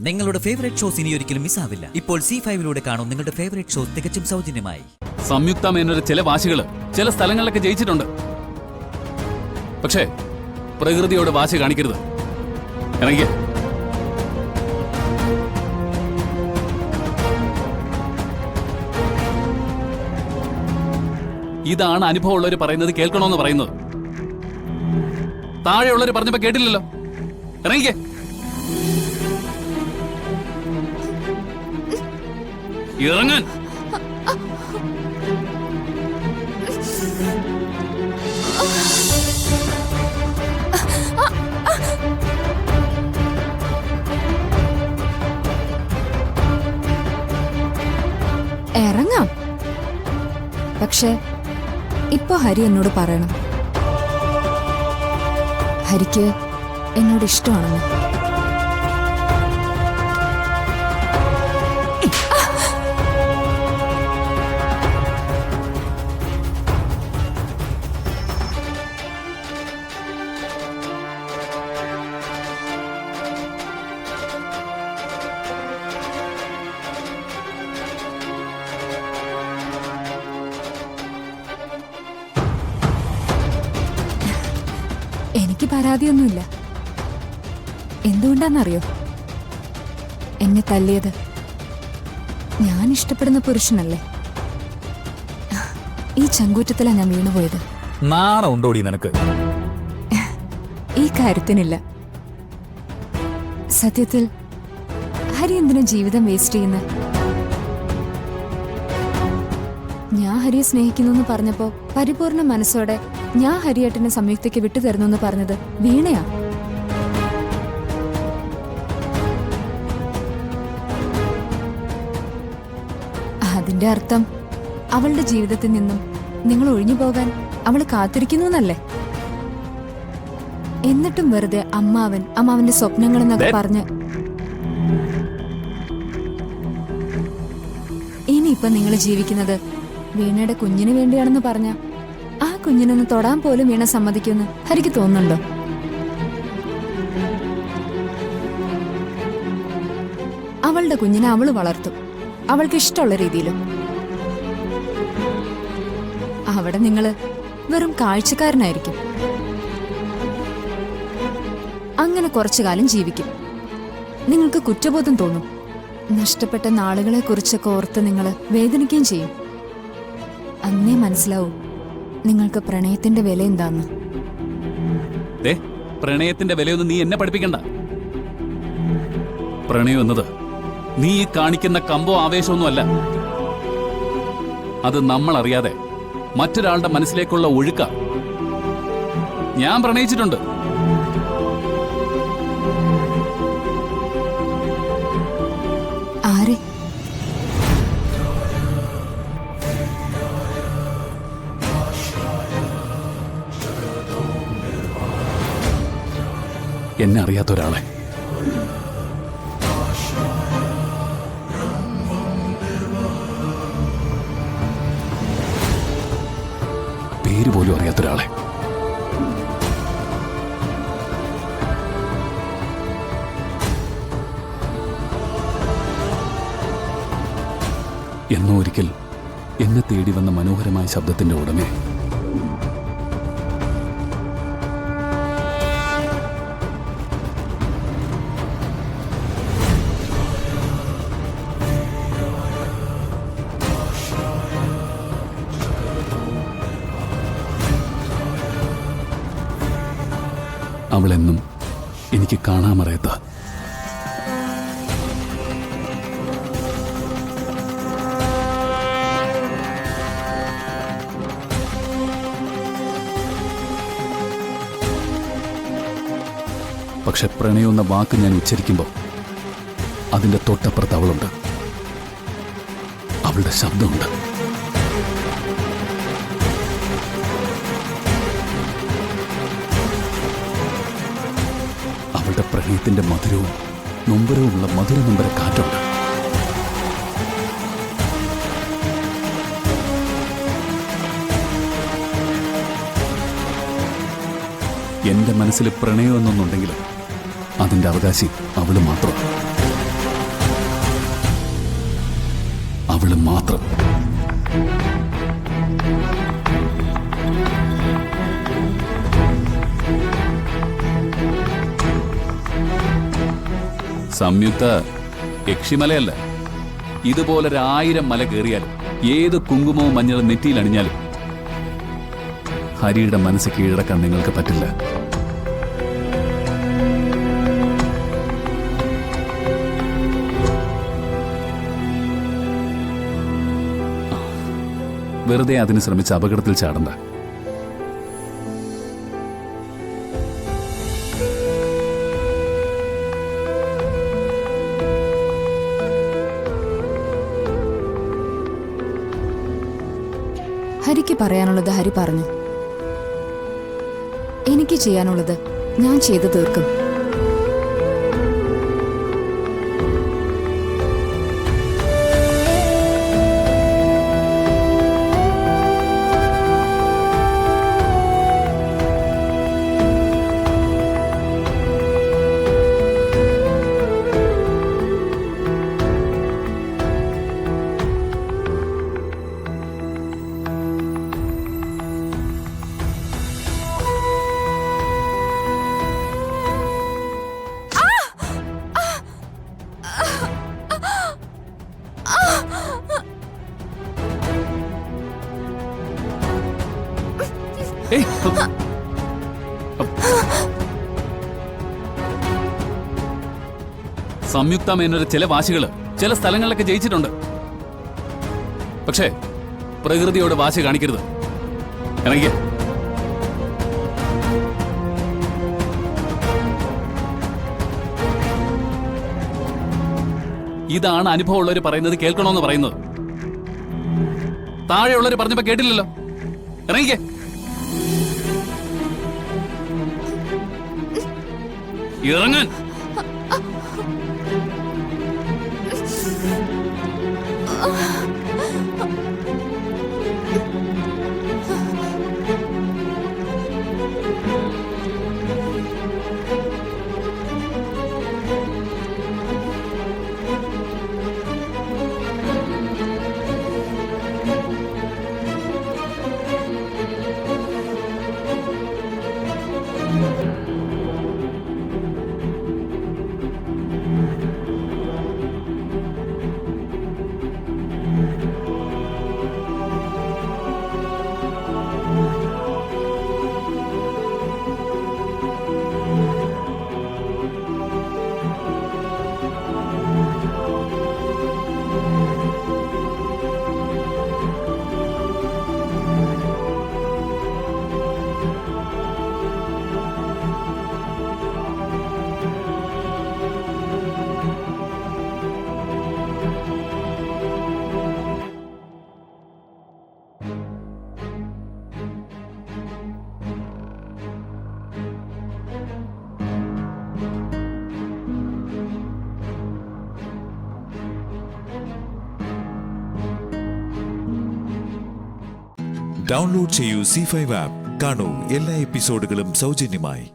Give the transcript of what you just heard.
നിങ്ങളുടെ favourite shows ഇനി ഒരിക്കലും മിസ്സാവില്ല. ഇപ്പോൾ C5 കാണും നിങ്ങളുടെ ഫേവറേറ്റ് ഷോസ് തികച്ചും സൗജന്യമായി. സംയുക്ത മേനോന്റെ ചില വാശികള് ചില സ്ഥലങ്ങളിലൊക്കെ ജയിച്ചിട്ടുണ്ട്. പക്ഷേ പ്രകൃതിയോട് വാശി കാണിക്കരുത്. ഇറങ്ങിയ ഇതാണ് അനുഭവമുള്ളവർ പറയുന്നത് കേൾക്കണോന്ന് പറയുന്നത്. താഴെയുള്ളവർ പറഞ്ഞപ്പോ കേട്ടില്ലല്ലോ. ഇറങ്ങിക്കേ. ഇറങ്ങാൻ. ഇറങ്ങാം. പക്ഷെ ഇപ്പൊ ഹരി എന്നോട് പറയണം, ഹരിക്ക് എന്നോട് ഇഷ്ടമാണെന്ന്. എനിക്ക് പരാതിയൊന്നുമില്ല. എന്തുകൊണ്ടാന്നറിയോ? എന്നെ തല്ലിയത് ഞാൻ ഇഷ്ടപ്പെടുന്ന പുരുഷനല്ലേ. ഈ ചങ്കൂറ്റത്തിലാ ഞാൻ വീണുപോയത്. നാണം ഉണ്ടോടി നിനക്ക്? ഈ കാര്യത്തിനില്ല. സത്യത്തിൽ ഹരി എന്തിനാ ജീവിതം വേസ്റ്റ് ചെയ്യുന്നത്? ഞാൻ ഹരിയെ സ്നേഹിക്കുന്നു എന്ന് പറഞ്ഞപ്പോ പരിപൂർണ മനസ്സോടെ ഞാൻ ഹരിയേട്ടനെ സംയുക്തയ്ക്ക് വിട്ടുതരുന്നു എന്ന് പറഞ്ഞത് വീണയാ. അതിന്റെ അർത്ഥം അവളുടെ ജീവിതത്തിൽ നിന്നും നിങ്ങൾ ഒഴിഞ്ഞു പോകാൻ അവൾ കാത്തിരിക്കുന്നു എന്നല്ലേ? എന്നിട്ടും വെറുതെ അമ്മാവന്റെ സ്വപ്നങ്ങളെന്നൊക്കെ പറഞ്ഞ് ഇനിയിപ്പൊ നിങ്ങൾ ജീവിക്കുന്നത് വീണയുടെ കുഞ്ഞിന് വേണ്ടിയാണെന്ന് പറഞ്ഞ ആ കുഞ്ഞിനൊന്ന് തൊടാൻ പോലും വീണ സമ്മതിക്കുമെന്ന് ഹരിക്ക് തോന്നുന്നുണ്ടോ? അവളുടെ കുഞ്ഞിനെ അവള് വളർത്തും, അവൾക്ക് ഇഷ്ടമുള്ള രീതിയിലും. അവിടെ നിങ്ങള് വെറും കാഴ്ചക്കാരനായിരിക്കും. അങ്ങനെ കുറച്ചു കാലം ജീവിക്കും. നിങ്ങൾക്ക് കുറ്റബോധം തോന്നും. നഷ്ടപ്പെട്ട നാളുകളെ കുറിച്ചൊക്കെ ഓർത്ത് നിങ്ങൾ വേദനിക്കുകയും ചെയ്യും. അന്നേ മനസ്സിലാവും നിങ്ങൾക്ക് പ്രണയത്തിന്റെ വില എന്താന്ന്. പ്രണയത്തിന്റെ വിലയൊന്നും നീ എന്നെ പഠിപ്പിക്കണ്ട. പ്രണയം എന്നത് നീ ഈ കാണിക്കുന്ന കമ്പോ ആവേശമൊന്നുമല്ല. അത് നമ്മൾ അറിയാതെ മറ്റൊരാളുടെ മനസ്സിലേക്കുള്ള ഒഴുക്ക. ഞാൻ പ്രണയിച്ചിട്ടുണ്ട്. ആരെ? എന്നെ അറിയാത്ത ഒരാളെ. പേര് പോലും അറിയാത്തൊരാളെ. എന്നോ ഒരിക്കൽ എന്നെ തേടി വന്ന മനോഹരമായ ശബ്ദത്തിന്റെ ഉടമേ. അവളെന്നും എനിക്ക് കാണാമറിയാത്ത പക്ഷെ പ്രണയമെന്ന വാക്ക് ഞാൻ ഉച്ചരിക്കുമ്പോൾ അതിന്റെ തൊട്ടപ്പുറത്ത് അവളുണ്ട്. അവളുടെ ശബ്ദമുണ്ട്. അവളുടെ പ്രണയത്തിന്റെ മധുരവും നൊമ്പരവുമുള്ള മധുര നൊമ്പര കാറ്റുണ്ട്. എന്റെ മനസ്സിൽ പ്രണയം എന്നൊന്നുണ്ടെങ്കിലും അതിന്റെ അവകാശി അവള് മാത്രം. അവള് മാത്രം. സംയുക്ത യക്ഷിമലയല്ല. ഇതുപോലെ 1000 മല കയറിയാലും ഏത് കുങ്കുമവും മഞ്ഞളും നെറ്റിയിൽ അണിഞ്ഞാലും ഹരിയുടെ മനസ്സ് കീഴടക്കാൻ നിങ്ങൾക്ക് പറ്റില്ല. വെറുതെ അതിന് ശ്രമിച്ച് അപകടത്തിൽ ചാടണ്ട. ഹരിക്ക് പറയാനുള്ളത് ഹരി പറഞ്ഞു. എനിക്ക് ചെയ്യാനുള്ളത് ഞാൻ ചെയ്തു തീർക്കും. സംയുക്ത മേനോന്റെ ചില വാശികള് ചില സ്ഥലങ്ങളിലൊക്കെ ജയിച്ചിട്ടുണ്ട്. പക്ഷേ പ്രകൃതിയോട് വാശി കാണിക്കരുത്. ഇറങ്ങിയ ഇതാണ് അനുഭവമുള്ളവർ പറയുന്നത് കേൾക്കണമെന്ന് പറയുന്നത്. താഴെയുള്ളവർ പറഞ്ഞപ്പോ കേട്ടില്ലല്ലോ. ഇറങ്ങിക്കേ. ഇറങ്ങാൻ. ഡൗൺലോഡ് ചെയ്യൂ C5 ആപ്പ്. കാണൂ എല്ലാ എപ്പിസോഡുകളും സൗജന്യമായി.